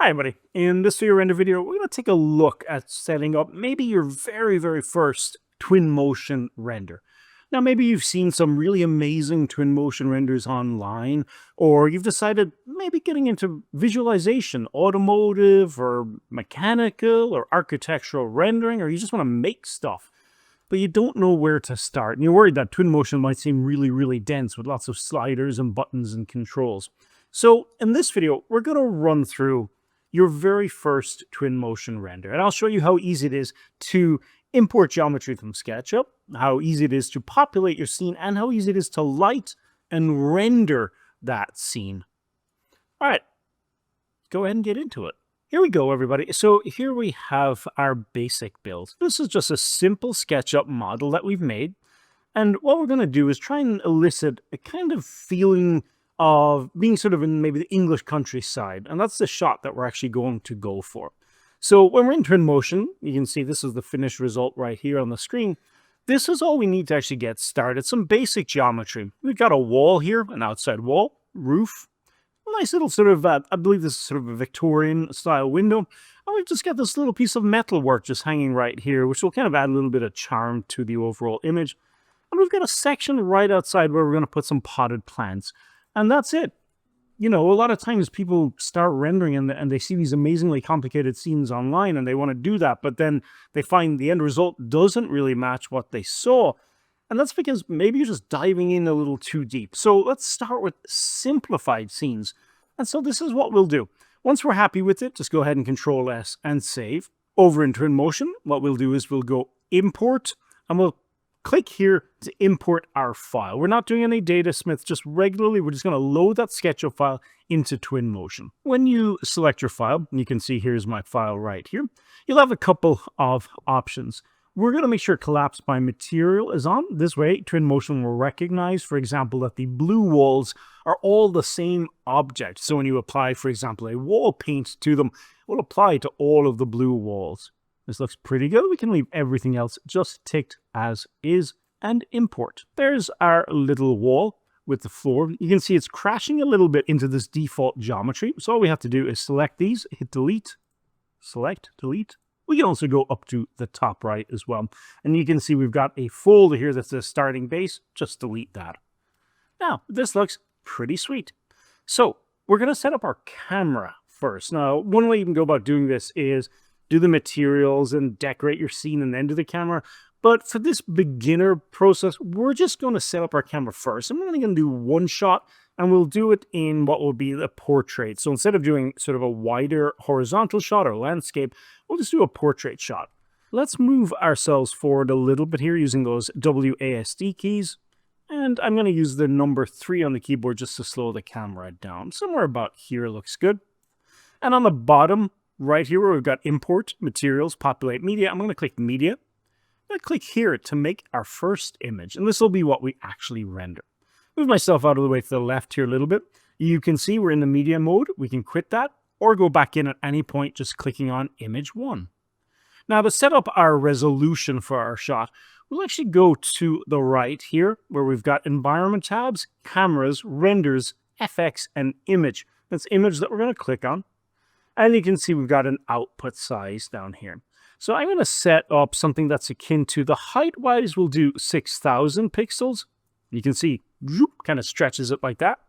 Hi everybody, in this render video, we're going to take a look at setting up maybe your very first Twinmotion render. Now maybe you've seen some really amazing Twinmotion renders online, or you've decided maybe getting into visualization, automotive or mechanical or architectural rendering, or you just want to make stuff, but you don't know where to start, and you're worried that Twinmotion might seem really dense with lots of sliders and buttons and controls. So in this video, we're going to run through your very first Twinmotion render. And I'll show you how easy it is to import geometry from SketchUp, how easy it is to populate your scene, and how easy it is to light and render that scene. All right, go ahead and get into it. Here we go, everybody. So here we have our basic build. This is just a simple SketchUp model that we've made. And what we're going to do is try and elicit a kind of feeling of being sort of in maybe the English countryside. And that's the shot that we're actually going to go for. So when we're in Twinmotion, you can see this is the finished result right here on the screen. This is all we need to actually get started. Some basic geometry. We've got a wall here, an outside wall, roof, a nice little sort of, I believe this is sort of a Victorian style window. And we've just got this little piece of metal work just hanging right here, which will kind of add a little bit of charm to the overall image. And we've got a section right outside where we're going to put some potted plants. And that's it. You know, a lot of times people start rendering and they see these amazingly complicated scenes online and they want to do that, but then they find the end result doesn't really match what they saw. And that's because maybe you're just diving in a little too deep. So let's start with simplified scenes. And so this is what we'll do. Once we're happy with it, just go ahead and Control S and save. Over in Twinmotion, what we'll do is we'll go import and we'll click here to import our file. We're not doing any data smith, just regularly, we're just going to load that SketchUp file into Twinmotion. When you select your file, and you can see here's my file right here, you'll have a couple of options. We're going to make sure collapse by material is on. This way, Twinmotion will recognize, for example, that the blue walls are all the same object. So when you apply, for example, a wall paint to them, it will apply to all of the blue walls. This looks pretty good. We can leave everything else just ticked as is and import. There's our little wall with the floor. You can see it's crashing a little bit into this default geometry. So all we have to do is select these, hit delete, select, delete. We can also go up to the top right as well. And you can see we've got a folder here that says starting base. Just delete that. Now, this looks pretty sweet. So we're going to set up our camera first. Now, one way you can go about doing this is do the materials and decorate your scene and then do the camera. But for this beginner process, we're just going to set up our camera first. I'm only going to do one shot, and we'll do it in what will be the portrait. So instead of doing sort of a wider horizontal shot or landscape, we'll just do a portrait shot. Let's move ourselves forward a little bit here using those WASD keys. And I'm going to use the number 3 on the keyboard just to slow the camera down. Somewhere about here looks good. And on the bottom, right here where we've got import, materials, populate media, I'm going to click media. I'm going to click here to make our first image. And this will be what we actually render. Move myself out of the way to the left here a little bit. You can see we're in the media mode. We can quit that or go back in at any point just clicking on image 1. Now to set up our resolution for our shot, we'll actually go to the right here where we've got environment tabs, cameras, renders, FX, and image. That's image that we're going to click on. And you can see we've got an output size down here. So I'm going to set up something that's akin to the height-wise, we'll do 6,000 pixels. You can see, kind of stretches it like that.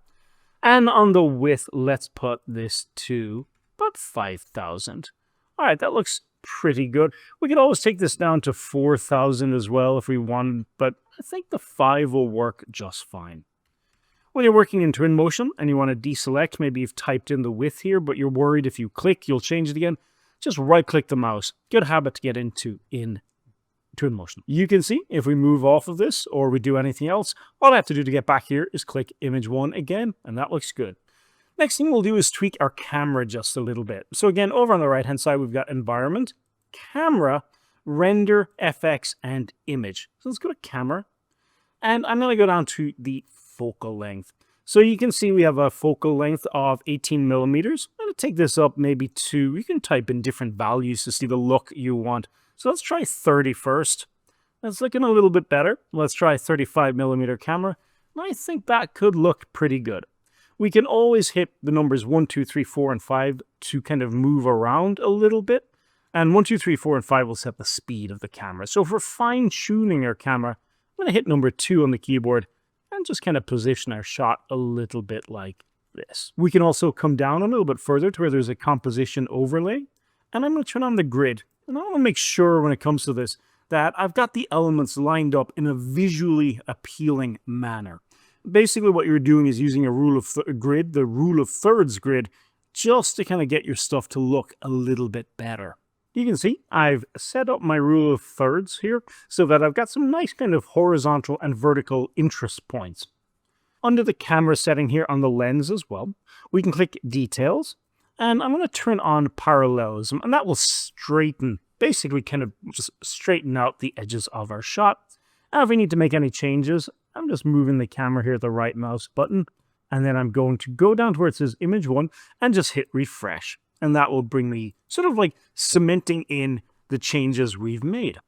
And on the width, let's put this to about 5,000. All right, that looks pretty good. We could always take this down to 4,000 as well if we wanted, but I think the 5 will work just fine. When you're working in Twinmotion and you want to deselect, maybe you've typed in the width here, but you're worried if you click, you'll change it again. Just right-click the mouse. Good habit to get into in Twinmotion. You can see if we move off of this or we do anything else, all I have to do to get back here is click image 1 again, and that looks good. Next thing we'll do is tweak our camera just a little bit. So again, over on the right-hand side, we've got environment, camera, render, FX, and image. So let's go to camera, and I'm going to go down to the focal length. So you can see we have a focal length of 18 millimeters. I'm going to take this up maybe to, you can type in different values to see the look you want. So let's try 30 first. That's looking a little bit better. Let's try 35 millimeter camera. And I think that could look pretty good. We can always hit the numbers 1, 2, 3, 4, and 5 to kind of move around a little bit. And 1, 2, 3, 4, and 5 will set the speed of the camera. So for fine-tuning our camera, I'm going to hit number 2 on the keyboard and just kind of position our shot a little bit like this. We can also come down a little bit further to where there's a composition overlay. And I'm going to turn on the grid. And I want to make sure when it comes to this that I've got the elements lined up in a visually appealing manner. Basically what you're doing is using a rule of grid, the rule of thirds grid, just to kind of get your stuff to look a little bit better. You can see I've set up my rule of thirds here so that I've got some nice kind of horizontal and vertical interest points. Under the camera setting here on the lens as well, we can click details, and I'm going to turn on parallelism, and that will straighten, basically kind of just straighten out the edges of our shot. And if we need to make any changes, I'm just moving the camera here, the right mouse button, and then I'm going to go down to where it says image 1 and just hit refresh. And that will bring me sort of like cementing in the changes we've made.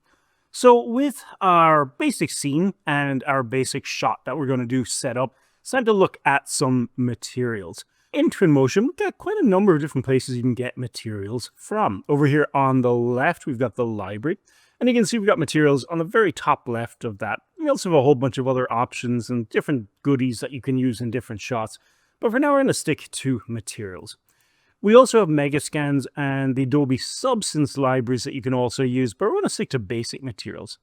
So with our basic scene and our basic shot that we're going to do set up, it's time to look at some materials. In Twinmotion, we've got quite a number of different places you can get materials from. Over here on the left, we've got the library. And you can see we've got materials on the very top left of that. We also have a whole bunch of other options and different goodies that you can use in different shots. But for now, we're going to stick to materials. We also have Megascans and the Adobe Substance libraries that you can also use, but we're going to stick to basic materials.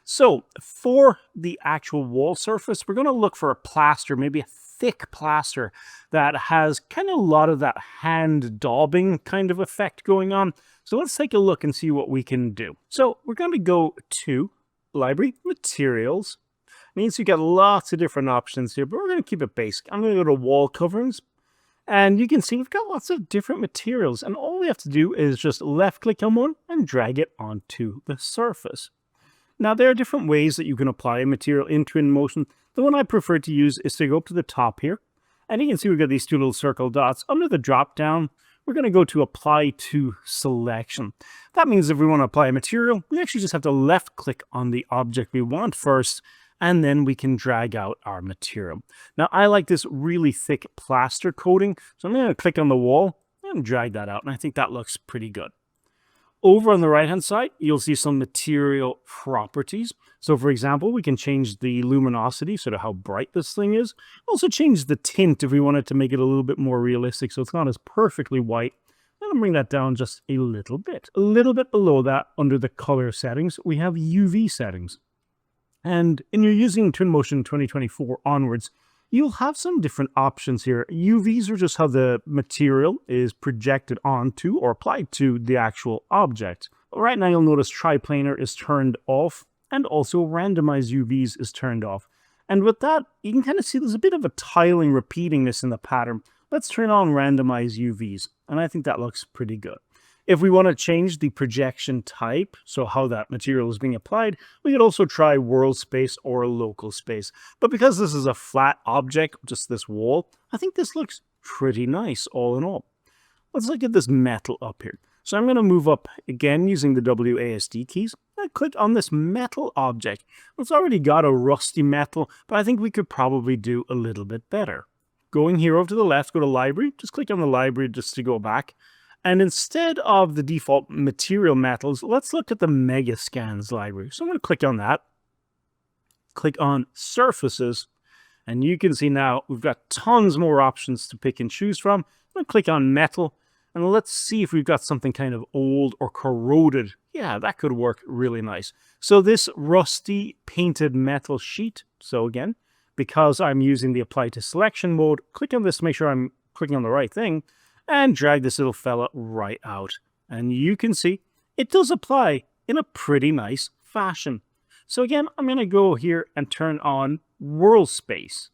So for the actual wall surface, we're going to look for a plaster, maybe a thick plaster that has kind of a lot of that hand daubing kind of effect going on. So let's take a look and see what we can do. So we're going to go to Library, Materials. It means you got lots of different options here, but we're going to keep it basic. I'm going to go to Wall Coverings. And you can see we've got lots of different materials. And all we have to do is just left click on one and drag it onto the surface. Now, there are different ways that you can apply a material in Twinmotion. The one I prefer to use is to go up to the top here. And you can see we've got these two little circle dots. Under the drop down, we're going to go to Apply to Selection. That means if we want to apply a material, we actually just have to left click on the object we want first, and then we can drag out our material. Now, I like this really thick plaster coating, so I'm going to click on the wall and drag that out, and I think that looks pretty good. Over on the right-hand side, you'll see some material properties. So, for example, we can change the luminosity, sort of how bright this thing is. Also change the tint if we wanted to make it a little bit more realistic, so it's not as perfectly white. I'm going to bring that down just a little bit. A little bit below that, under the color settings, we have UV settings. And when you're using Twinmotion 2024 onwards, you'll have some different options here. UVs are just how the material is projected onto or applied to the actual object. Right now, you'll notice triplanar is turned off, and also randomize UVs is turned off. And with that, you can kind of see there's a bit of a tiling repeatingness in the pattern. Let's turn on randomize UVs, and I think that looks pretty good. If we want to change the projection type, so how that material is being applied, we could also try world space or local space. But because this is a flat object, just this wall, I think this looks pretty nice all in all. Let's look at this metal up here. So I'm going to move up again using the WASD keys. I click on this metal object. It's already got a rusty metal, but I think we could probably do a little bit better. Going here over to the left, go to Library. Just click on the Library just to go back. And instead of the default material metals, let's look at the Megascans library. So I'm going to click on that. Click on Surfaces. And you can see now we've got tons more options to pick and choose from. I'm going to click on Metal. And let's see if we've got something kind of old or corroded. Yeah, that could work really nice. So this rusty painted metal sheet. So again, because I'm using the Apply to Selection mode, click on this to make sure I'm clicking on the right thing. And drag this little fella right out. And you can see it does apply in a pretty nice fashion. So again, I'm going to go here and turn on world space.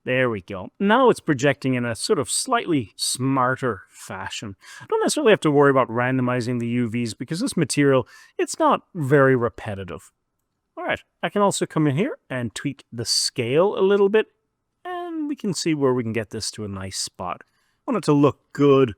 There we go. Now it's projecting in a sort of slightly smarter fashion. I don't necessarily have to worry about randomizing the UVs because this material, it's not very repetitive. All right, I can also come in here and tweak the scale a little bit. And we can see where we can get this to a nice spot. I want it to look good.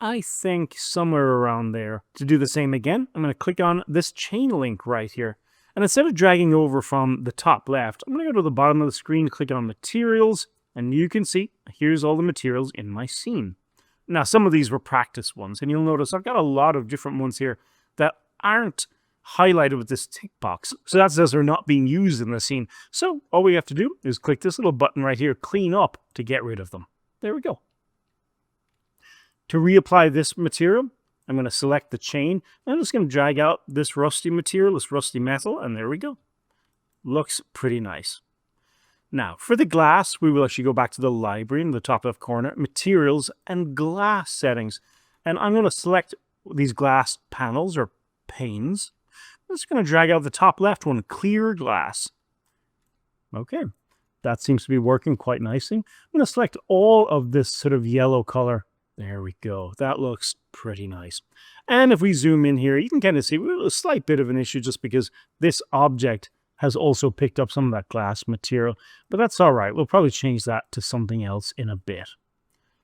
I think somewhere around there. To do the same again, I'm going to click on this chain link right here. And instead of dragging over from the top left, I'm going to go to the bottom of the screen, click on Materials, And you can see, here's all the materials in my scene. Now, some of these were practice ones, and you'll notice I've got a lot of different ones here that aren't highlighted with this tick box. So that says they're not being used in the scene. So all we have to do is click this little button right here, clean up, to get rid of them. There we go. To reapply this material, I'm going to select the chain. I'm just going to drag out this rusty material, this rusty metal, and there we go. Looks pretty nice. Now, for the glass, we will actually go back to the library in the top left corner, materials and glass settings. And I'm going to select these glass panels or panes. I'm just going to drag out the top left one, clear glass. Okay, that seems to be working quite nicely. I'm going to select all of this sort of yellow color. There we go. That looks pretty nice. And if we zoom in here, you can kind of see a slight bit of an issue just because this object has also picked up some of that glass material, but that's all right. We'll probably change that to something else in a bit.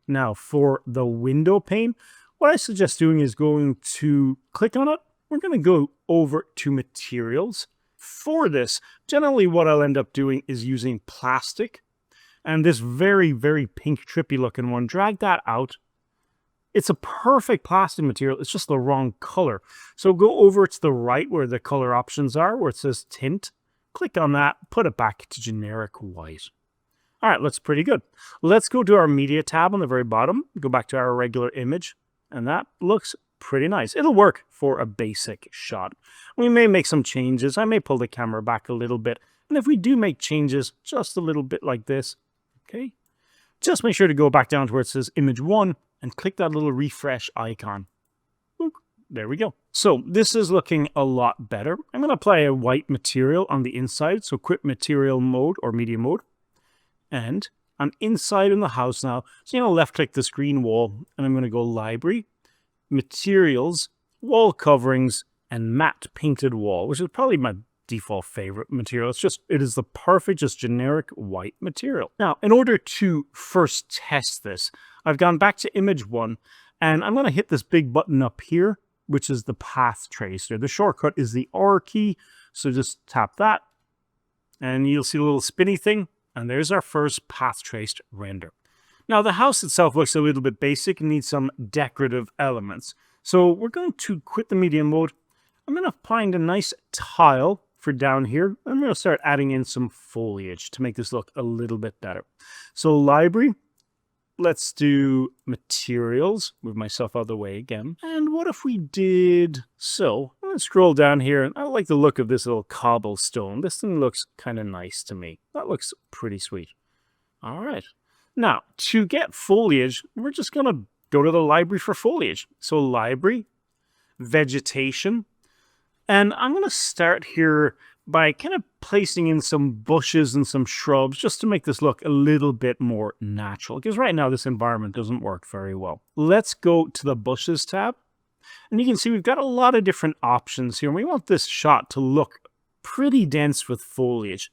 Now, for the window pane, what I suggest doing is going to click on it. We're going to go over to materials. For this, generally what I'll end up doing is using plastic, and this very, very pink, trippy looking one, drag that out. It's a perfect plastic material. It's just the wrong color. So go over to the right where the color options are, where it says tint. Click on that, put it back to generic white. All right, looks pretty good. Let's go to our media tab on the very bottom, go back to our regular image, and that looks pretty nice. It'll work for a basic shot. We may make some changes. I may pull the camera back a little bit. And if we do make changes just a little bit like this, okay, just make sure to go back down to where it says image 1 and click that little refresh icon. There we go. So this is looking a lot better. I'm going to apply a white material on the inside. So quit material mode or media mode. And I'm inside in the house now. So I'm going to left click this green wall and I'm going to go library, materials, wall coverings, and matte painted wall, which is probably my default favorite material. It is the perfect, just generic white material. Now, in order to first test this, I've gone back to image 1 and I'm going to hit this big button up here, which is the path tracer. The shortcut is the R key. So just tap that and you'll see a little spinny thing. And there's our first path traced render. Now the house itself looks a little bit basic and needs some decorative elements. So we're going to quit the medium mode. I'm going to find a nice tile for down here. I'm going to start adding in some foliage to make this look a little bit better. So library. Let's do materials, move myself out of the way again. And what if we did so? I'm going to scroll down here, and I like the look of this little cobblestone. This thing looks kind of nice to me. That looks pretty sweet. All right. Now, to get foliage, we're just going to go to the library for foliage. So library, vegetation, and I'm going to start here by kind of placing in some bushes and some shrubs just to make this look a little bit more natural, because right now this environment doesn't work very well. Let's go to the bushes tab, and you can see we've got a lot of different options here. We want this shot to look pretty dense with foliage.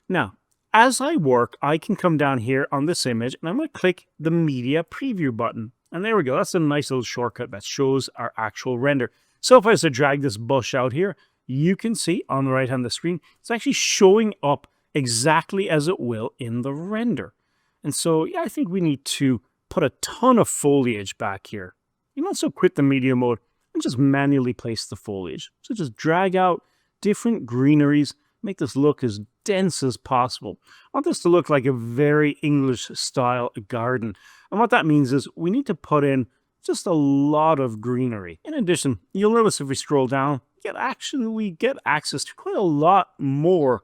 Now, as I work, I can come down here on this image, and I'm going to click the media preview button. And there we go. That's a nice little shortcut that shows our actual render. So if I was to drag this bush out here, you can see on the right hand of the screen, it's actually showing up exactly as it will in the render. And so, yeah, I think we need to put a ton of foliage back here. You can also quit the media mode and just manually place the foliage. So just drag out different greeneries, make this look as dense as possible. I want this to look like a very English style garden. And what that means is we need to put in just a lot of greenery. In addition, you'll notice if we scroll down, we get access to quite a lot more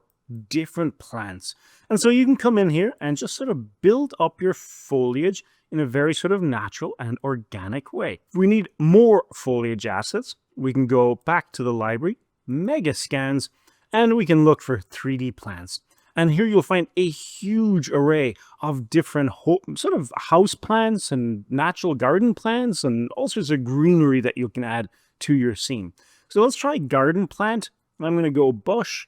different plants. And so you can come in here and just sort of build up your foliage in a very sort of natural and organic way. If we need more foliage assets, we can go back to the library, mega scans, and we can look for 3D plants. And here you'll find a huge array of different sort of house plants and natural garden plants and all sorts of greenery that you can add to your scene. So let's try garden plant. I'm going to go bush,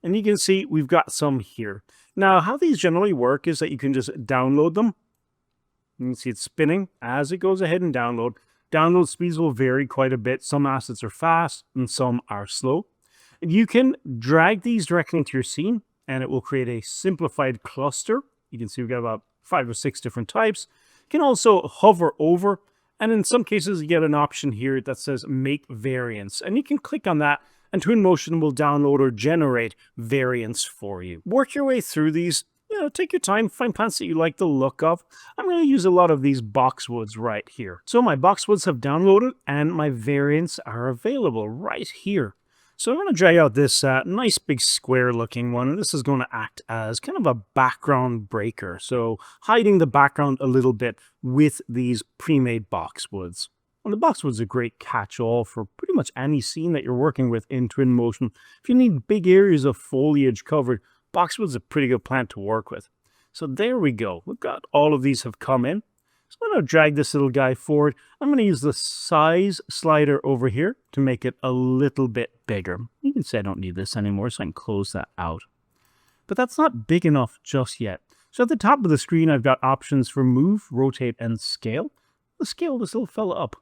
and you can see we've got some here. Now, how these generally work is that you can just download them. You can see it's spinning as it goes ahead and download. Download speeds will vary quite a bit. Some assets are fast and some are slow. You can drag these directly into your scene, and it will create a simplified cluster. You can see we've got about 5 or 6 different types. You can also hover over, and in some cases you get an option here that says make variants, and you can click on that and Twinmotion will download or generate variants for you. Work your way through these. Take your time, find plants that you like the look of. I'm going to use a lot of these boxwoods right here. So my boxwoods have downloaded and my variants are available right here. So I'm going to drag out this nice big square looking one, and this is going to act as kind of a background breaker. So hiding the background a little bit with these pre-made boxwoods. And the boxwood's a great catch-all for pretty much any scene that you're working with in Twinmotion. If you need big areas of foliage covered, boxwood's a pretty good plant to work with. So there we go. We've got all of these have come in. So I'm going to drag this little guy forward. I'm going to use the size slider over here to make it a little bit bigger. You can say I don't need this anymore, so I can close that out. But that's not big enough just yet. So at the top of the screen, I've got options for move, rotate, and scale. Let's scale this little fella up.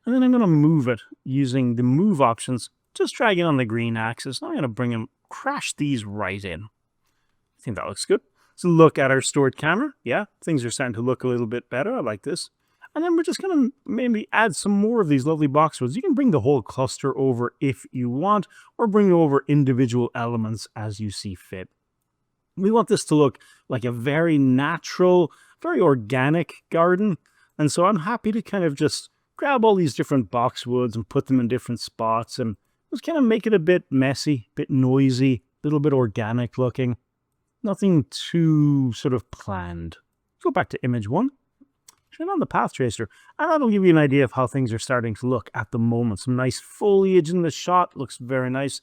And then I'm going to move it using the move options. Just drag it on the green axis. I'm going to bring him, crash these right in. I think that looks good. So look at our stored camera. Yeah, things are starting to look a little bit better. I like this. And then we're just going to maybe add some more of these lovely boxwoods. You can bring the whole cluster over if you want, or bring over individual elements as you see fit. We want this to look like a very natural, very organic garden. And so I'm happy to kind of just grab all these different boxwoods and put them in different spots and just kind of make it a bit messy, a bit noisy, a little bit organic looking. Nothing too sort of planned. Go back to image 1. Turn on the path tracer, and that'll give you an idea of how things are starting to look at the moment. Some nice foliage in the shot, looks very nice.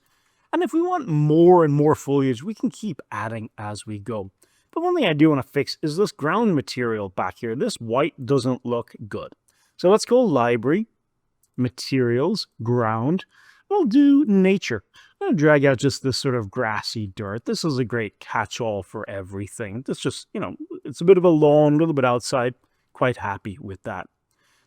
And if we want more and more foliage, we can keep adding as we go. But one thing I do want to fix is this ground material back here. This white doesn't look good. So let's go Library, Materials, Ground. We'll do Nature. I'm going to drag out just this sort of grassy dirt. This is a great catch-all for everything. This just, it's a bit of a lawn, a little bit outside. Quite happy with that.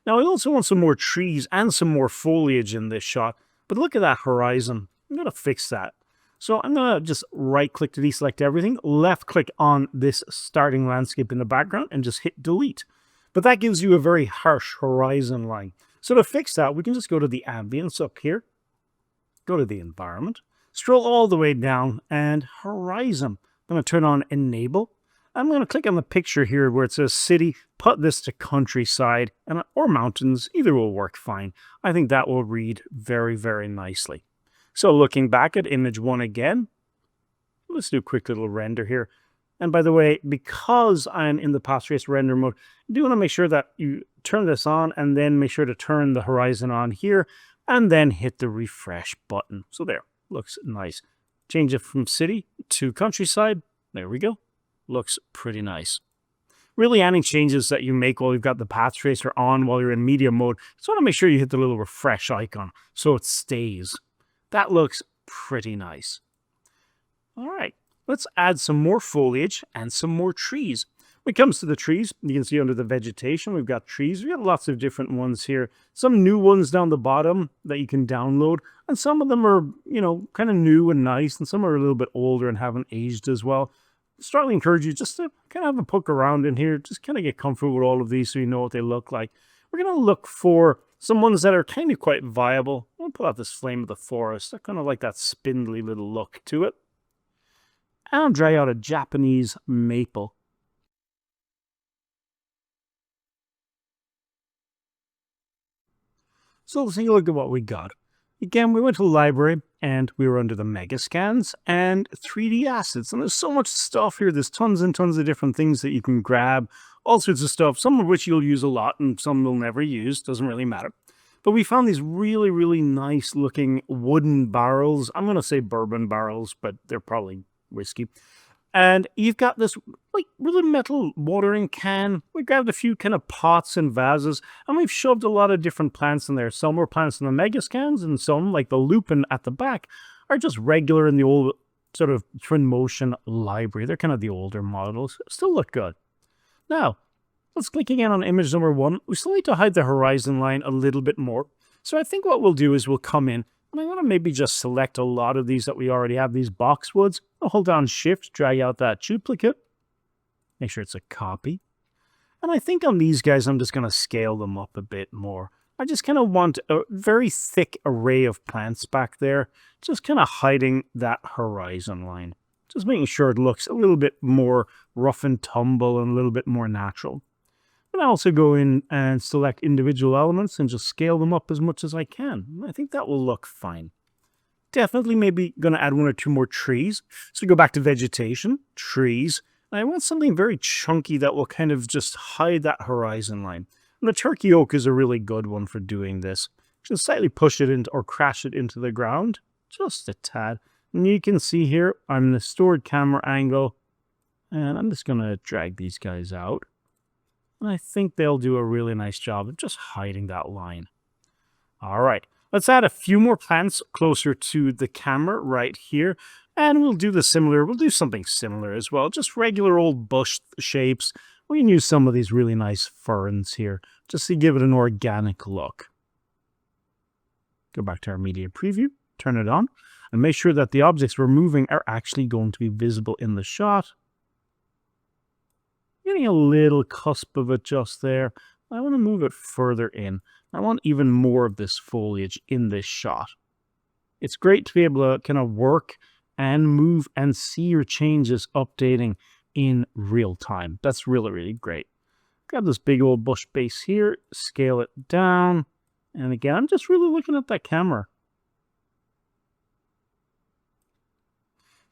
Now, I also want some more trees and some more foliage in this shot. But look at that horizon. I'm going to fix that. So I'm going to just right-click to deselect everything, left-click on this starting landscape in the background, and just hit Delete. But that gives you a very harsh horizon line. So to fix that, we can just go to the ambience up here. Go to the environment, scroll all the way down, and horizon. I'm going to turn on enable. I'm going to click on the picture here where it says city, put this to countryside or mountains. Either will work fine. I think that will read very, very nicely. So looking back at image 1 again, let's do a quick little render here. And by the way, because I'm in the path trace render mode, you do want to make sure that you turn this on and then make sure to turn the horizon on here. And then hit the refresh button. So there, looks nice. Change it from city to countryside. There we go. Looks pretty nice. Really, any changes that you make while you've got the path tracer on while you're in media mode, just want to make sure you hit the little refresh icon so it stays. That looks pretty nice. All right, let's add some more foliage and some more trees. When it comes to the trees, you can see under the vegetation, we've got trees. We've got lots of different ones here. Some new ones down the bottom that you can download. And some of them are, kind of new and nice. And some are a little bit older and haven't aged as well. Strongly encourage you just to kind of have a poke around in here. Just kind of get comfortable with all of these so you know what they look like. We're going to look for some ones that are kind of quite viable. I'm going to pull out this Flame of the Forest. I kind of like that spindly little look to it. And I'll drag out a Japanese maple. So let's take a look at what we got. Again, we went to the library and we were under the mega scans and 3D assets. And there's so much stuff here. There's tons and tons of different things that you can grab. All sorts of stuff, some of which you'll use a lot and some you'll never use. Doesn't really matter. But we found these really, really nice looking wooden barrels. I'm going to say bourbon barrels, but they're probably whiskey. And you've got this really metal watering can. We grabbed a few kind of pots and vases, and we've shoved a lot of different plants in there. Some were plants in the mega scans, and some, like the lupin at the back, are just regular in the old sort of Twinmotion library. They're kind of the older models. Still look good. Now, let's click again on image number 1. We still need to hide the horizon line a little bit more. So I think what we'll do is we'll come in, and I'm going to maybe just select a lot of these that we already have, these boxwoods. I'll hold down Shift, drag out that duplicate. Make sure it's a copy. And I think on these guys, I'm just going to scale them up a bit more. I just kind of want a very thick array of plants back there, just kind of hiding that horizon line. Just making sure it looks a little bit more rough and tumble and a little bit more natural. But I also go in and select individual elements and just scale them up as much as I can. I think that will look fine. Definitely maybe going to add 1 or 2 more trees. So go back to vegetation, trees. I want something very chunky that will kind of just hide that horizon line. And the turkey oak is a really good one for doing this. Just slightly push it into or crash it into the ground, just a tad. And you can see here, I'm in the stored camera angle, and I'm just going to drag these guys out. And I think they'll do a really nice job of just hiding that line. All right, let's add a few more plants closer to the camera right here. And we'll do something similar as well. Just regular old bush shapes. We can use some of these really nice ferns here, just to give it an organic look. Go back to our media preview, turn it on, and make sure that the objects we're moving are actually going to be visible in the shot. Getting a little cusp of it just there. I want to move it further in. I want even more of this foliage in this shot. It's great to be able to kind of work and move and see your changes updating in real time. That's really, really great. Grab this big old bush base here, scale it down. And again, I'm just really looking at that camera.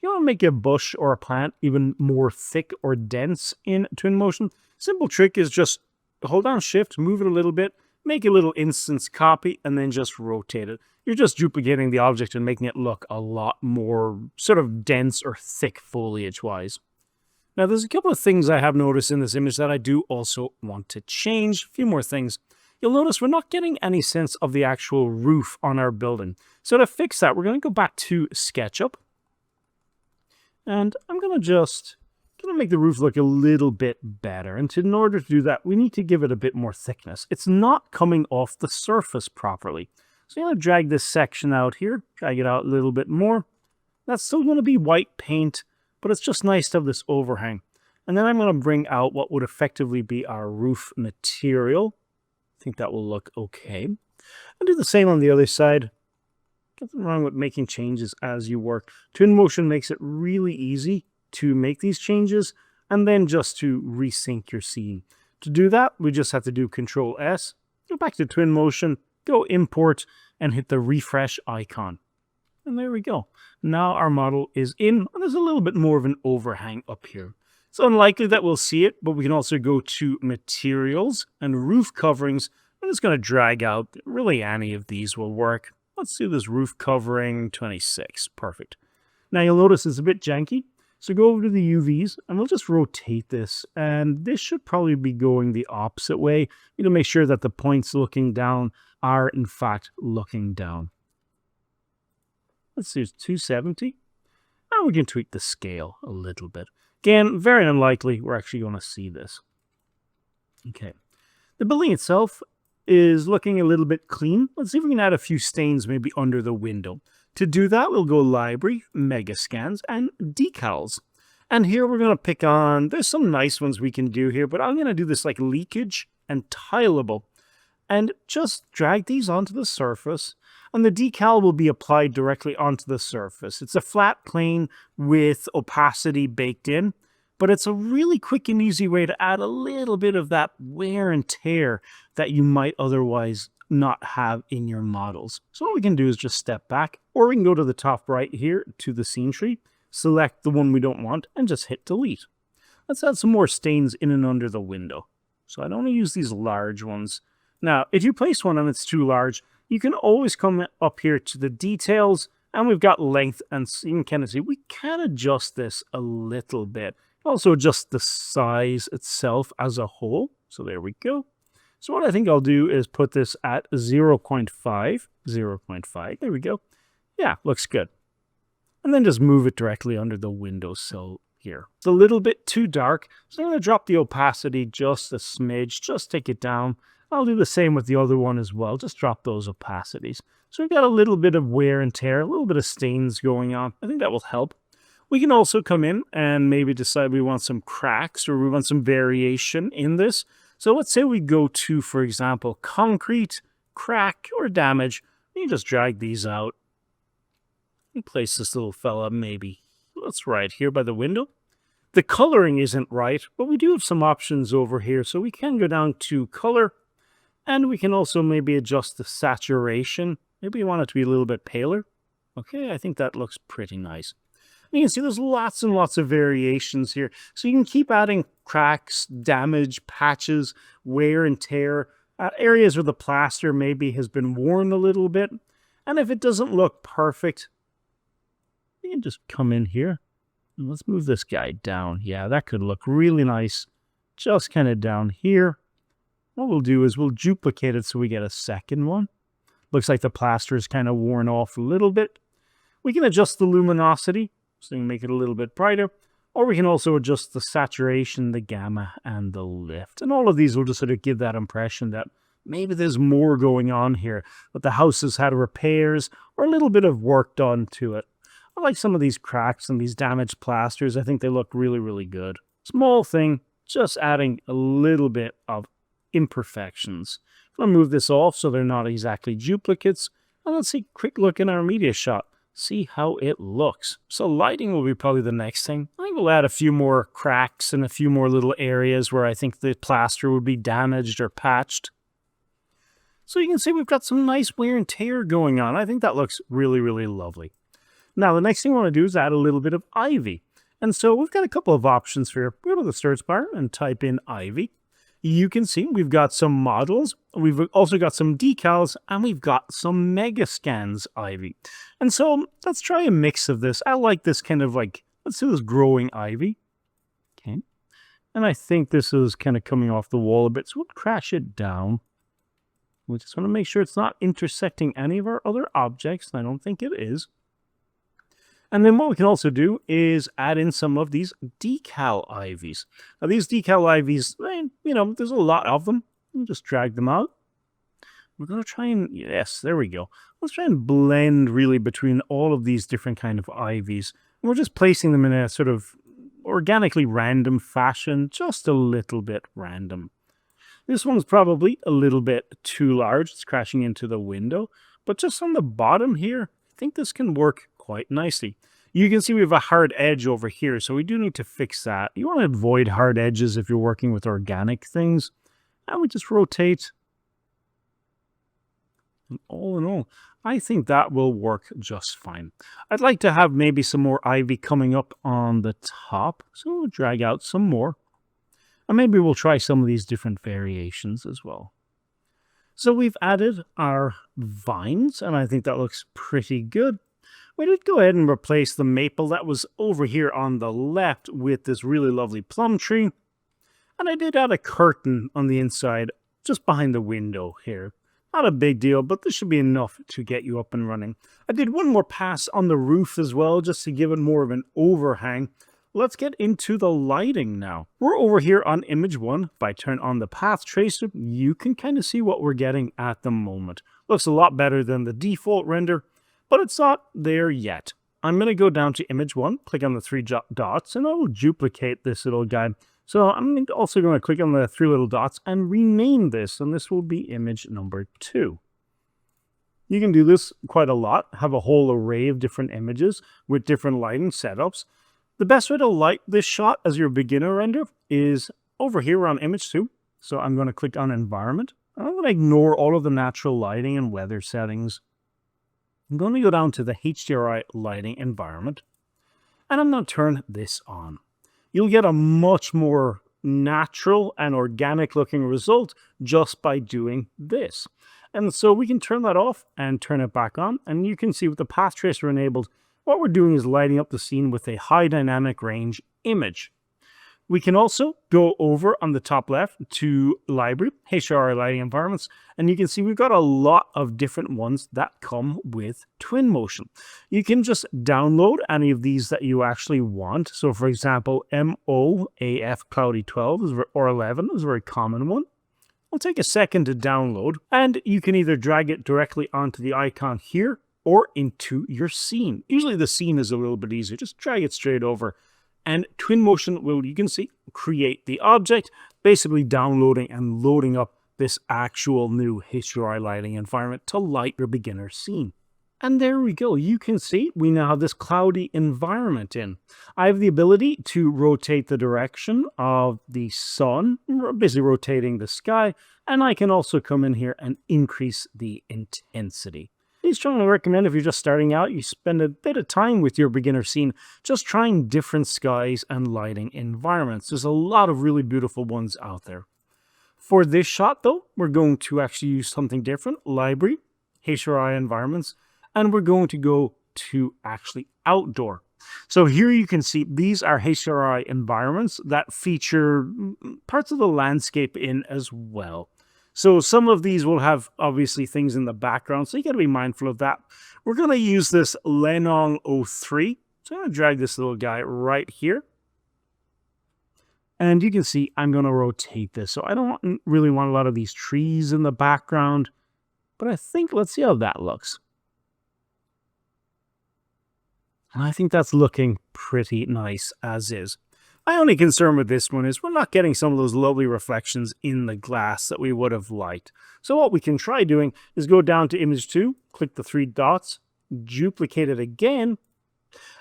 You want to make a bush or a plant even more thick or dense in Twinmotion? Simple trick is just hold down Shift, move it a little bit, make a little instance copy, and then just rotate it. You're just duplicating the object and making it look a lot more sort of dense or thick foliage-wise. Now, there's a couple of things I have noticed in this image that I do also want to change. A few more things. You'll notice we're not getting any sense of the actual roof on our building. So to fix that, we're going to go back to SketchUp. And I'm going to make the roof look a little bit better. And in order to do that, we need to give it a bit more thickness. It's not coming off the surface properly. So I'm going to drag this section out here, drag it out a little bit more. That's still going to be white paint, but it's just nice to have this overhang. And then I'm going to bring out what would effectively be our roof material. I think that will look okay. I'll do the same on the other side. Nothing wrong with making changes as you work. Twinmotion makes it really easy to make these changes and then just to resync your scene. To do that, we just have to do Control S, go back to Twinmotion, go import, and hit the refresh icon. And there we go. Now our model is in, and there's a little bit more of an overhang up here. It's unlikely that we'll see it, but we can also go to Materials and Roof Coverings. I'm just going to drag out, really any of these will work. Let's do this roof covering 26. Perfect. Now you'll notice it's a bit janky. So go over to the UVs and we'll just rotate this. And this should probably be going the opposite way. You know, make sure that the points looking down are in fact looking down. Let's do 270. Now we can tweak the scale a little bit. Again, very unlikely we're actually going to see this. Okay. The building itself is looking a little bit clean. Let's see if we can add a few stains maybe under the window. To do that, we'll go Library, Mega Scans, and Decals. And here we're going to pick on, there's some nice ones we can do here, but I'm going to do this like Leakage and Tileable. And just drag these onto the surface, and the decal will be applied directly onto the surface. It's a flat plane with opacity baked in, but it's a really quick and easy way to add a little bit of that wear and tear that you might otherwise not have in your models. So what we can do is just step back, or we can go to the top right here to the scene tree, select the one we don't want, and just hit delete. Let's add some more stains in and under the window. So I don't want to use these large ones. Now, if you place one and it's too large, you can always come up here to the details, and we've got length, and you can kind of see we can adjust this a little bit. Also adjust the size itself as a whole. So there we go. So what I think I'll do is put this at 0.5, 0.5. There we go. Yeah, looks good. And then just move it directly under the windowsill here. It's a little bit too dark, so I'm going to drop the opacity just a smidge, just take it down. I'll do the same with the other one as well, just drop those opacities. So we've got a little bit of wear and tear, a little bit of stains going on. I think that will help. We can also come in and maybe decide we want some cracks or we want some variation in this. So let's say we go to, for example, concrete, crack, or damage. You just drag these out and place this little fella maybe, that's right here by the window. The coloring isn't right, but we do have some options over here. So we can go down to color, and we can also maybe adjust the saturation. Maybe we want it to be a little bit paler. Okay, I think that looks pretty nice. You can see there's lots and lots of variations here. So you can keep adding cracks, damage, patches, wear and tear, areas where the plaster maybe has been worn a little bit. And if it doesn't look perfect, you can just come in here. And let's move this guy down. Yeah, that could look really nice. Just kind of down here. What we'll do is we'll duplicate it so we get a second one. Looks like the plaster is kind of worn off a little bit. We can adjust the luminosity, so we can make it a little bit brighter, or we can also adjust the saturation, the gamma, and the lift. And all of these will just sort of give that impression that maybe there's more going on here, that the house has had repairs or a little bit of work done to it. I like some of these cracks and these damaged plasters. I think they look really, really good. Small thing, just adding a little bit of imperfections. I'm going to move this off so they're not exactly duplicates. And let's take a quick look in our media shot. See how it looks. So lighting will be probably the next thing. I think we'll add a few more cracks and a few more little areas where I think the plaster would be damaged or patched. So you can see we've got some nice wear and tear going on. I think that looks really, really lovely. Now the next thing we want to do is add a little bit of ivy. And so we've got a couple of options here. Go to the search bar and type in ivy. You can see we've got some models, we've also got some decals, and we've got some mega scans ivy. And so let's try a mix of this. I like this kind of like, let's do this growing ivy. Okay. And I think this is kind of coming off the wall a bit, so we'll crash it down. We just want to make sure it's not intersecting any of our other objects, and I don't think it is. And then what we can also do is add in some of these decal ivies. Now these decal ivies, you know, there's a lot of them. We'll just drag them out. We're going to try and, yes, there we go. Let's try and blend really between all of these different kind of ivies. And we're just placing them in a sort of organically random fashion, just a little bit random. This one's probably a little bit too large. It's crashing into the window. But just on the bottom here, I think this can work quite nicely. You can see we have a hard edge over here, so we do need to fix that. You want to avoid hard edges if you're working with organic things. And we just rotate. And all in all, I think that will work just fine. I'd like to have maybe some more ivy coming up on the top, so we'll drag out some more. And maybe we'll try some of these different variations as well. So we've added our vines, and I think that looks pretty good. We did go ahead and replace the maple that was over here on the left with this really lovely plum tree. And I did add a curtain on the inside, just behind the window here. Not a big deal, but this should be enough to get you up and running. I did one more pass on the roof as well, just to give it more of an overhang. Let's get into the lighting now. We're over here on image 1. If I turn on the path tracer, you can kind of see what we're getting at the moment. Looks a lot better than the default render, but it's not there yet. I'm going to go down to image 1, click on the 3 dots, and I will duplicate this little guy. So I'm also going to click on the 3 little dots and rename this, and this will be image number 2. You can do this quite a lot, have a whole array of different images with different lighting setups. The best way to light this shot as your beginner render is over here on image 2. So I'm going to click on environment. I'm going to ignore all of the natural lighting and weather settings. I'm going to go down to the HDRI lighting environment, and I'm going to turn this on. You'll get a much more natural and organic looking result just by doing this. And so we can turn that off and turn it back on, and you can see with the path tracer enabled, what we're doing is lighting up the scene with a high dynamic range image. We can also go over on the top left to Library, HDRI Lighting Environments, and you can see we've got a lot of different ones that come with Twinmotion. You can just download any of these that you actually want. So for example, MOAF Cloudy 12 or 11 is a very common one. It'll take a second to download, and you can either drag it directly onto the icon here, or into your scene. Usually the scene is a little bit easier. Just drag it straight over. And Twinmotion will, you can see, create the object, basically downloading and loading up this actual new HDRI lighting environment to light your beginner scene. And there we go. You can see we now have this cloudy environment in. I have the ability to rotate the direction of the sun, basically rotating the sky, and I can also come in here and increase the intensity. I strongly recommend if you're just starting out, you spend a bit of time with your beginner scene just trying different skies and lighting environments. There's a lot of really beautiful ones out there. For this shot though, we're going to actually use something different, library, HDRI environments, and we're going to go to actually outdoor. So here you can see these are HDRI environments that feature parts of the landscape in as well. So some of these will have obviously things in the background, so you got to be mindful of that. We're going to use this Lenong 03. So I'm going to drag this little guy right here. And you can see I'm going to rotate this. So I don't really want a lot of these trees in the background, but I think let's see how that looks. And I think that's looking pretty nice as is. My only concern with this one is we're not getting some of those lovely reflections in the glass that we would have liked. So what we can try doing is go down to Image 2, click the 3 dots, duplicate it again,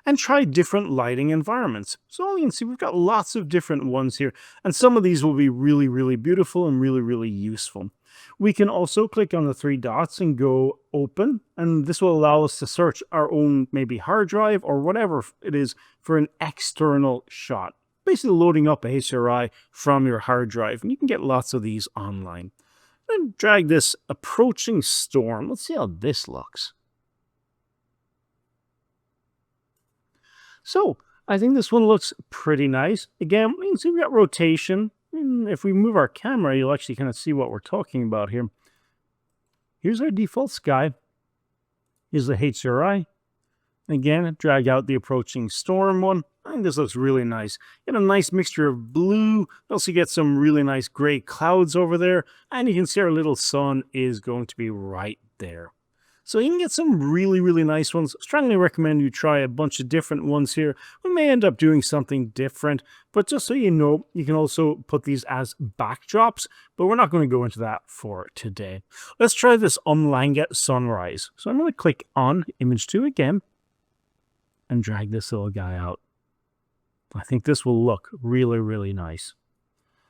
and try different lighting environments. So you can see we've got lots of different ones here, and some of these will be really, really beautiful and really, really useful. We can also click on the 3 dots and go open, and this will allow us to search our own maybe hard drive or whatever it is for an external shot. Basically loading up a HDRI from your hard drive, and you can get lots of these online. Then drag this approaching storm. Let's see how this looks. So I think this one looks pretty nice. Again, you can see we got rotation. If we move our camera, you'll actually kind of see what we're talking about here. Here's our default sky. Here's the HDRI. Again, drag out the approaching storm one. I think this looks really nice. Get a nice mixture of blue. Also get some really nice gray clouds over there. And you can see our little sun is going to be right there. So you can get some really, really nice ones. Strongly recommend you try a bunch of different ones here. We may end up doing something different, but just so you know, you can also put these as backdrops, but we're not going to go into that for today. Let's try this Umlanget sunrise. So I'm going to click on Image 2 again and drag this little guy out. I think this will look really, really nice.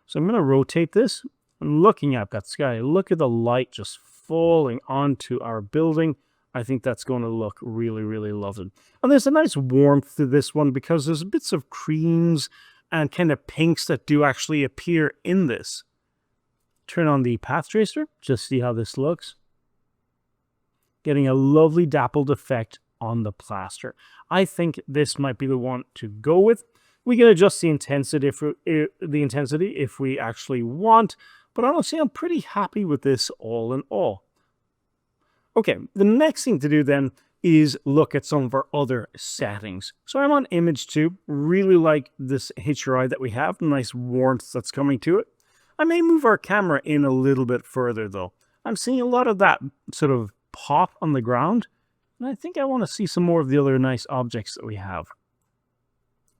So I'm going to rotate this. I'm looking at that sky. Look at the light just falling onto our building. I think that's going to look really, really lovely. And there's a nice warmth to this one because there's bits of creams and kind of pinks that do actually appear in this. Turn on the path tracer, just see how this looks. Getting a lovely dappled effect on the plaster. I think this might be the one to go with. We can adjust the intensity if we actually want, but honestly, I'm pretty happy with this all in all. Okay, the next thing to do then is look at some of our other settings. So I'm on Image 2, really like this HDRI that we have, the nice warmth that's coming to it. I may move our camera in a little bit further though. I'm seeing a lot of that sort of pop on the ground, and I think I want to see some more of the other nice objects that we have.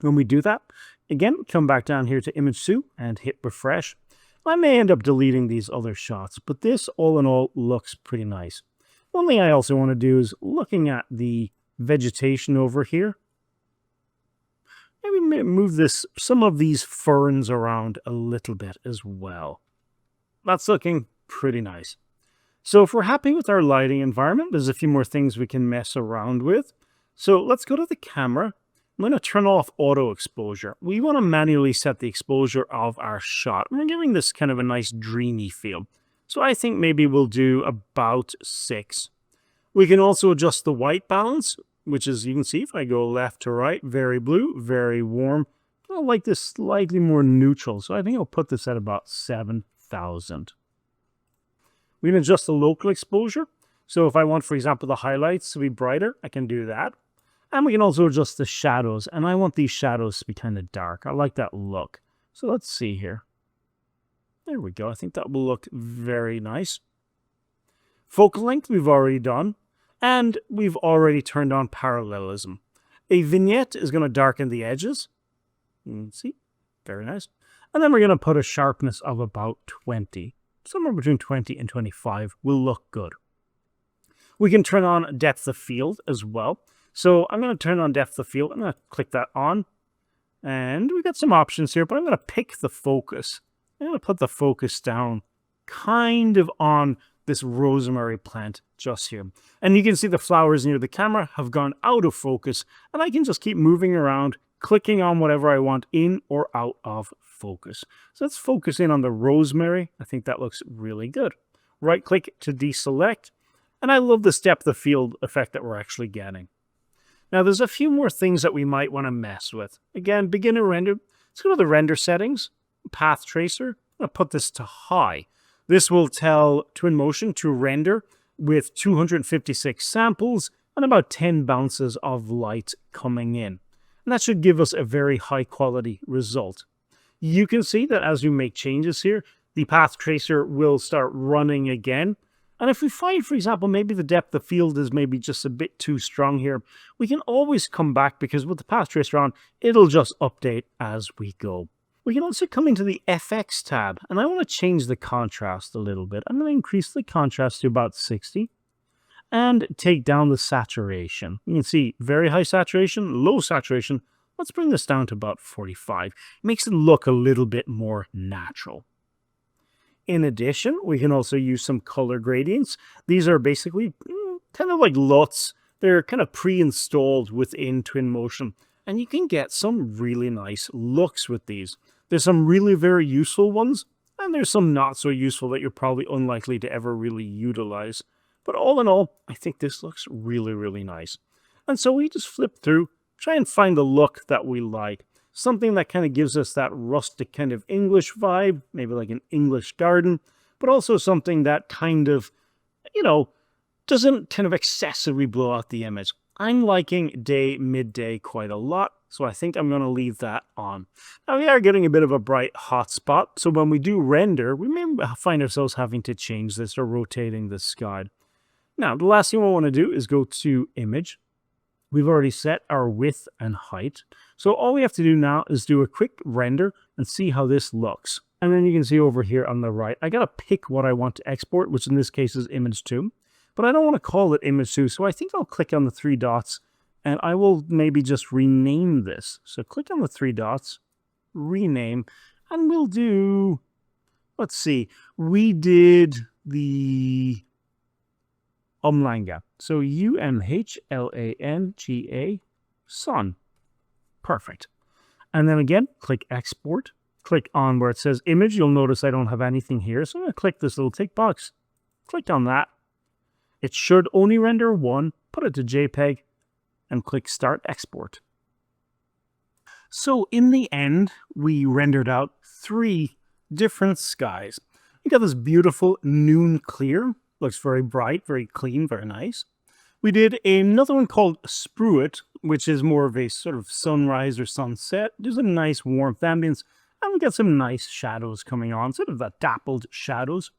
When we do that, again, come back down here to Image 2 and hit refresh. I may end up deleting these other shots, but this all in all looks pretty nice. One thing I also want to do is looking at the vegetation over here. Maybe move some of these ferns around a little bit as well. That's looking pretty nice. So if we're happy with our lighting environment, there's a few more things we can mess around with. So let's go to the camera. I'm going to turn off auto exposure. We want to manually set the exposure of our shot. We're giving this kind of a nice dreamy feel. So I think maybe we'll do about 6. We can also adjust the white balance, which is, you can see if I go left to right, very blue, very warm. I like this slightly more neutral, so I think I'll put this at about 7,000. We can adjust the local exposure. So if I want, for example, the highlights to be brighter, I can do that. And we can also adjust the shadows, and I want these shadows to be kind of dark. I like that look. So let's see here. There we go. I think that will look very nice. Focal length we've already done. And we've already turned on parallelism. A vignette is going to darken the edges. You can see, very nice. And then we're going to put a sharpness of about 20. Somewhere between 20 and 25 will look good. We can turn on depth of field as well. So I'm going to turn on depth of field. I'm going to click that on. And we got some options here, but I'm going to pick the focus. I'm going to put the focus down kind of on this rosemary plant just here. And you can see the flowers near the camera have gone out of focus, and I can just keep moving around, clicking on whatever I want in or out of focus. So let's focus in on the rosemary. I think that looks really good. Right click to deselect, and I love this depth of field effect that we're actually getting. Now there's a few more things that we might want to mess with. Again, beginner render. Let's go to the render settings, path tracer. I'm going to put this to high. This will tell Twinmotion to render with 256 samples and about 10 bounces of light coming in. And that should give us a very high quality result. You can see that as we make changes here, the path tracer will start running again. And if we find, for example, maybe the depth of field is maybe just a bit too strong here, we can always come back because with the path tracer on, it'll just update as we go. We can also come into the FX tab, and I want to change the contrast a little bit. I'm going to increase the contrast to about 60 and take down the saturation. You can see very high saturation, low saturation. Let's bring this down to about 45. It makes it look a little bit more natural. In addition, we can also use some color gradients. These are basically kind of like LUTs. They're kind of pre-installed within Twinmotion, and you can get some really nice looks with these. There's some really very useful ones, and there's some not so useful that you're probably unlikely to ever really utilize. But all in all, I think this looks really, really nice. And so we just flip through, try and find the look that we like. Something that kind of gives us that rustic kind of English vibe, maybe like an English garden, but also something that kind of, doesn't kind of excessively blow out the image. I'm liking day, midday quite a lot, so I think I'm going to leave that on. Now we are getting a bit of a bright hot spot, so when we do render, we may find ourselves having to change this or rotating the sky. Now, the last thing we want to do is go to Image. We've already set our width and height, so all we have to do now is do a quick render and see how this looks. And then you can see over here on the right, I got to pick what I want to export, which in this case is Image 2. But I don't want to call it Image 2, so I think I'll click on the three dots, and I will maybe just rename this. So click on the three dots, rename, and we'll do, let's see, we did the Umlanga. So UMHLANGA, sun. Perfect. And then again, click Export. Click on where it says Image. You'll notice I don't have anything here, so I'm going to click this little tick box. Click on that. It should only render one. Put it to JPEG and click Start Export. So in the end, we rendered out 3 different skies. We got this beautiful noon clear. Looks very bright, very clean, very nice. We did another one called Spruit, which is more of a sort of sunrise or sunset. There's a nice warmth ambience, and we got some nice shadows coming on, sort of that dappled shadows.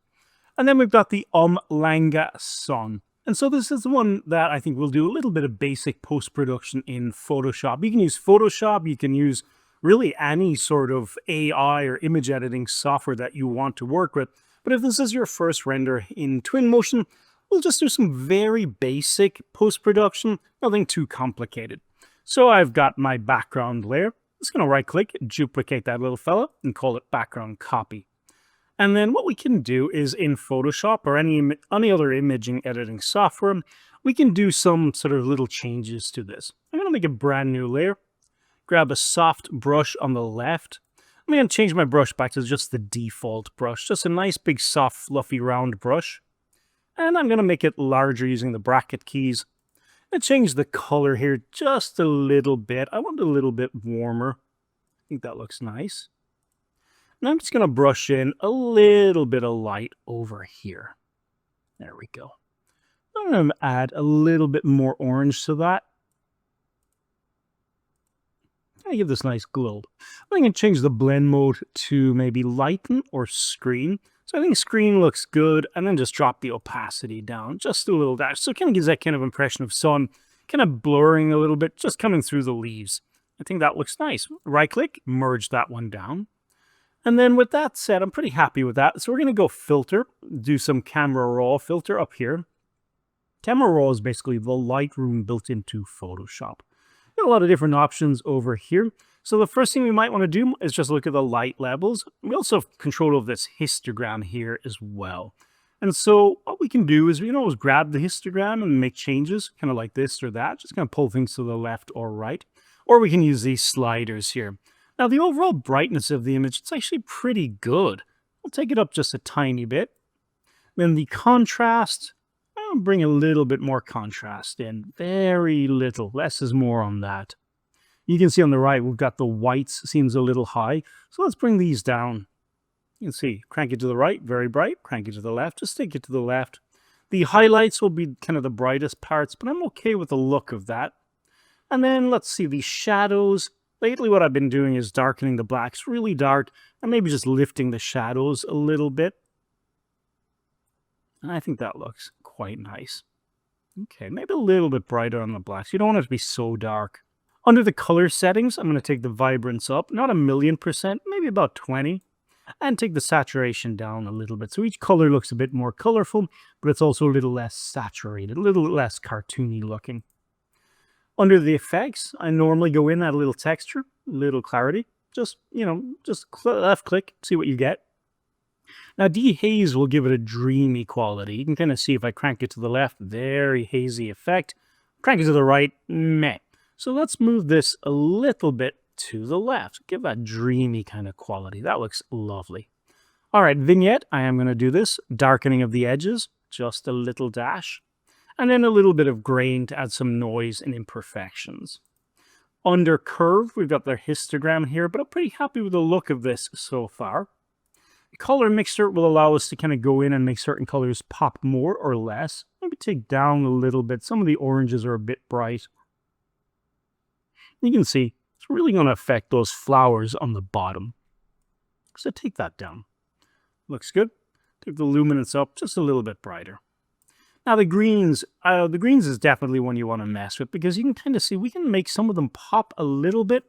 And then we've got the Umlanga sun. And so this is the one that I think we'll do a little bit of basic post-production in Photoshop. You can use Photoshop, you can use really any sort of AI or image editing software that you want to work with. But if this is your first render in Twinmotion, we'll just do some very basic post-production, nothing too complicated. So I've got my background layer. I'm just going to right-click, duplicate that little fella, and call it background copy. And then what we can do is in Photoshop or any other imaging editing software, we can do some sort of little changes to this. I'm going to make a brand new layer, grab a soft brush on the left. I'm going to change my brush back to just the default brush, just a nice big soft fluffy round brush. And I'm going to make it larger using the bracket keys. And change the color here just a little bit. I want it a little bit warmer. I think that looks nice. And I'm just going to brush in a little bit of light over here. There we go. I'm going to add a little bit more orange to that. I give this nice glow. I'm going to change the blend mode to maybe lighten or screen. So I think screen looks good, and then just drop the opacity down, just a little dash. So it kind of gives that kind of impression of sun, kind of blurring a little bit, just coming through the leaves. I think that looks nice. Right click, merge that one down. And then with that said, I'm pretty happy with that. So we're going to go filter, do some camera raw filter up here. Camera raw is basically the Lightroom built into Photoshop. Got a lot of different options over here. So the first thing we might want to do is just look at the light levels. We also have control of this histogram here as well. And so what we can do is we can always grab the histogram and make changes, kind of like this or that. Just kind of pull things to the left or right. Or we can use these sliders here. Now the overall brightness of the image, it's actually pretty good. I'll take it up just a tiny bit. Then the contrast, I'll bring a little bit more contrast in. Very little. Less is more on that. You can see on the right, we've got the whites seems a little high. So let's bring these down. You can see, crank it to the right, very bright. Crank it to the left, just take it to the left. The highlights will be kind of the brightest parts, but I'm okay with the look of that. And then let's see the shadows. Lately what I've been doing is darkening the blacks really dark and maybe just lifting the shadows a little bit. And I think that looks quite nice. Okay, maybe a little bit brighter on the blacks. You don't want it to be so dark. Under the color settings, I'm going to take the vibrance up, not 1,000,000%, maybe about 20. And take the saturation down a little bit. So each color looks a bit more colorful, but it's also a little less saturated, a little less cartoony looking. Under the effects, I normally go in, add a little texture, a little clarity. Just, just left click, see what you get. Now, dehaze will give it a dreamy quality. You can kind of see if I crank it to the left, very hazy effect. Crank it to the right, meh. So let's move this a little bit to the left. Give that dreamy kind of quality. That looks lovely. All right, vignette, I am going to do this. Darkening of the edges, just a little dash. And then a little bit of grain to add some noise and imperfections. Under curve, we've got the histogram here, but I'm pretty happy with the look of this so far. The color mixer will allow us to kind of go in and make certain colors pop more or less. Maybe take down a little bit. Some of the oranges are a bit bright. You can see it's really going to affect those flowers on the bottom. So take that down. Looks good. Take the luminance up just a little bit brighter. Now the greens is definitely one you want to mess with because you can kind of see we can make some of them pop a little bit.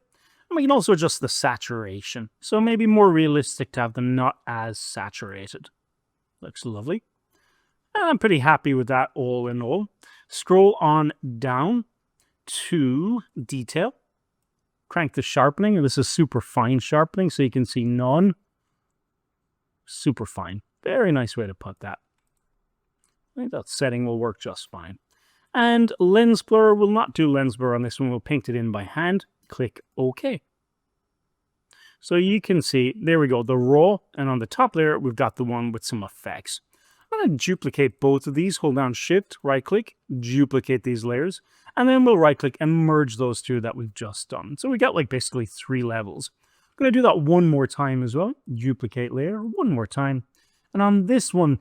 And we can also adjust the saturation. So maybe more realistic to have them not as saturated. Looks lovely. And I'm pretty happy with that all in all. Scroll on down to detail. Crank the sharpening. And this is super fine sharpening so you can see none. Super fine. Very nice way to put that. I think that setting will work just fine. And lens blur, we'll not do lens blur on this one. We'll paint it in by hand. Click OK. So you can see, there we go, the raw. And on the top there, we've got the one with some effects. I'm going to duplicate both of these. Hold down Shift, right click, duplicate these layers. And then we'll right click and merge those two that we've just done. So we got like basically 3 levels. I'm going to do that one more time as well. Duplicate layer, one more time. And on this one,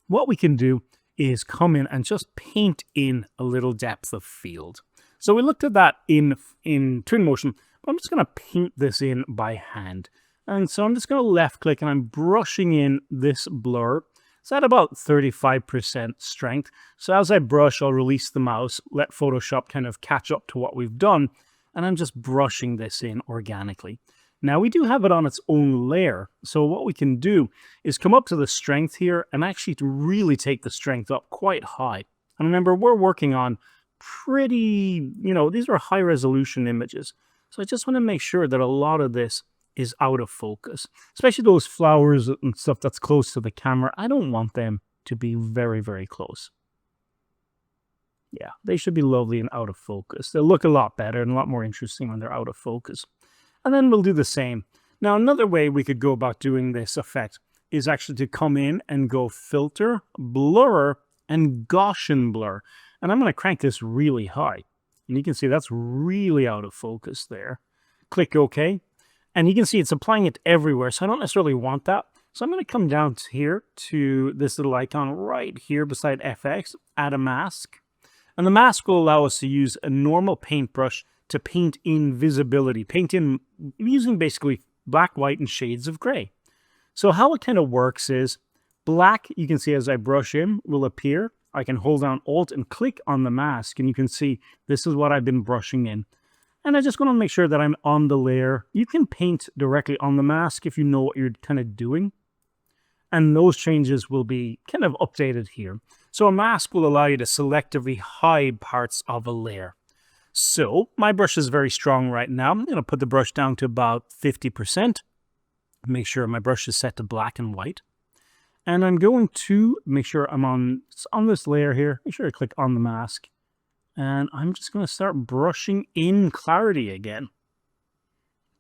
what we can do is come in and just paint in a little depth of field. So we looked at that in Twinmotion, but I'm just going to paint this in by hand. And so I'm just going to left click and I'm brushing in this blur. It's at about 35% strength. So as I brush, I'll release the mouse, let Photoshop kind of catch up to what we've done. And I'm just brushing this in organically. Now we do have it on its own layer. So what we can do is come up to the strength here and actually to really take the strength up quite high. And remember, we're working on pretty, these are high resolution images. So I just want to make sure that a lot of this is out of focus, especially those flowers and stuff that's close to the camera. I don't want them to be very, very close. Yeah, they should be lovely and out of focus. They'll look a lot better and a lot more interesting when they're out of focus. And then we'll do the same. Now, another way we could go about doing this effect is actually to come in and go Filter, Blur, and Gaussian Blur. And I'm going to crank this really high. And you can see that's really out of focus there. Click OK. And you can see it's applying it everywhere. So I don't necessarily want that. So I'm going to come down to here to this little icon right here beside FX, add a mask. And the mask will allow us to use a normal paintbrush to paint in visibility, paint in using basically black, white, and shades of gray. So how it kind of works is Black, you can see as I brush in, will appear. I can hold down Alt and click on the mask, and you can see this is what I've been brushing in. And I just want to make sure that I'm on the layer. You can paint directly on the mask if you know what you're kind of doing. And those changes will be kind of updated here. So a mask will allow you to selectively hide parts of a layer. So my brush is very strong right now. I'm going to put the brush down to about 50%. Make sure my brush is set to black and white. And I'm going to make sure I'm on this layer here. Make sure I click on the mask. And I'm just going to start brushing in clarity again.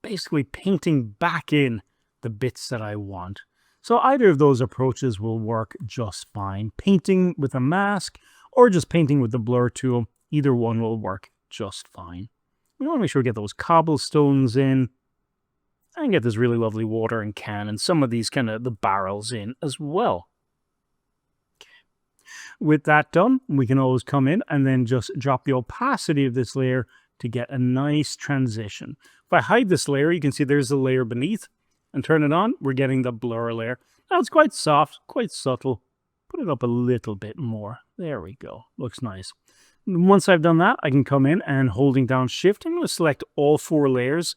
Basically painting back in the bits that I want. So either of those approaches will work just fine. Painting with a mask or just painting with the blur tool, either one will work just fine. We want to make sure we get those cobblestones in and get this really lovely watering can and some of these kind of the barrels in as well. Okay. With that done, we can always come in and then just drop the opacity of this layer to get a nice transition. If I hide this layer, you can see there's a layer beneath. And turn it on, we're getting the blur layer. Now it's quite soft, quite subtle. Put it up a little bit more. There we go. Looks nice. Once I've done that, I can come in and holding down Shift, I'm going to select all 4 layers.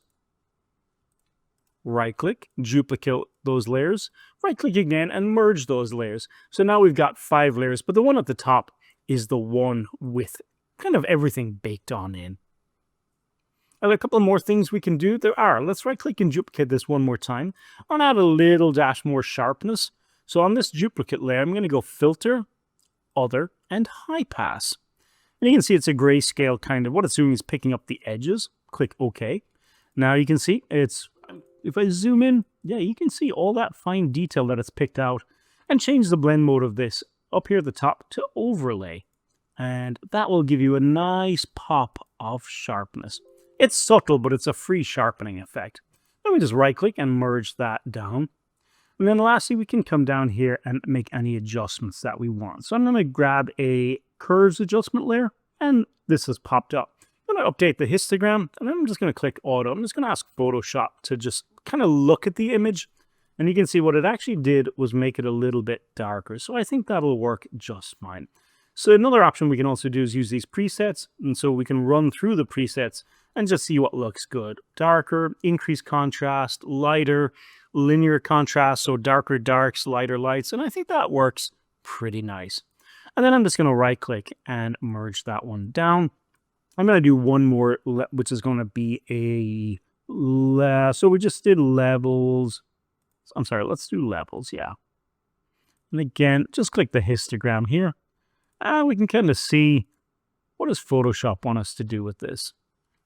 Right-click, duplicate those layers. Right-click again and merge those layers. So now we've got 5 layers, but the one at the top is the one with kind of everything baked on in. Are there a couple more things we can do? There are. Let's right-click and duplicate this one more time. I want to add a little dash more sharpness. So on this duplicate layer, I'm going to go Filter, Other, and High Pass. And you can see it's a grayscale kind of. What it's doing is picking up the edges. Click OK. Now you can see it's, if I zoom in, yeah, you can see all that fine detail that it's picked out. And change the blend mode of this up here at the top to Overlay. And that will give you a nice pop of sharpness. It's subtle, but it's a free sharpening effect. Let me just right-click and merge that down. And then lastly, we can come down here and make any adjustments that we want. So I'm going to grab a curves adjustment layer, and this has popped up. I'm going to update the histogram, and then I'm just going to click Auto. I'm just going to ask Photoshop to just kind of look at the image. And you can see what it actually did was make it a little bit darker. So I think that'll work just fine. So another option we can also do is use these presets. And so we can run through the presets and just see what looks good. Darker, increased contrast, lighter, linear contrast, so darker darks, lighter lights, and I think that works pretty nice. And then I'm just going to right-click and merge that one down. I'm going to do one more, which is going to be a... So we just did levels. I'm sorry, let's do levels, yeah. And again, just click the histogram here. And we can kind of see, what does Photoshop want us to do with this?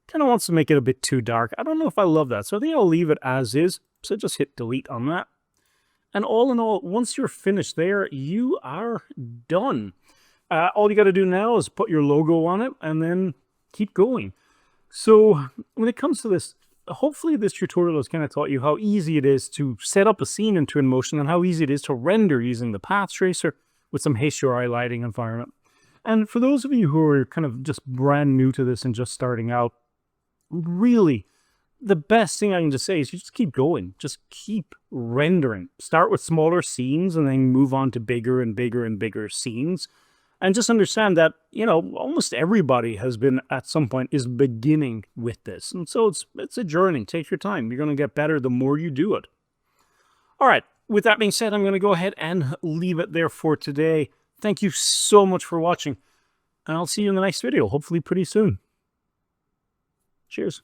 Kind of wants to make it a bit too dark. I don't know if I love that, so I think I'll leave it as is. So just hit delete on that. And all in all, once you're finished there, you are done. All you got to do now is put your logo on it and then keep going. So when it comes to this, hopefully this tutorial has kind of taught you how easy it is to set up a scene in Twinmotion and how easy it is to render using the path tracer with some HDRI lighting environment. And for those of you who are kind of just brand new to this and just starting out, really, the best thing I can just say is you just keep going. Just keep rendering. Start with smaller scenes and then move on to bigger and bigger and bigger scenes. And just understand that, you know, almost everybody has been at some point is beginning with this. And so it's a journey. Take your time. You're going to get better the more you do it. All right. With that being said, I'm going to go ahead and leave it there for today. Thank you so much for watching. And I'll see you in the next video, hopefully pretty soon. Cheers.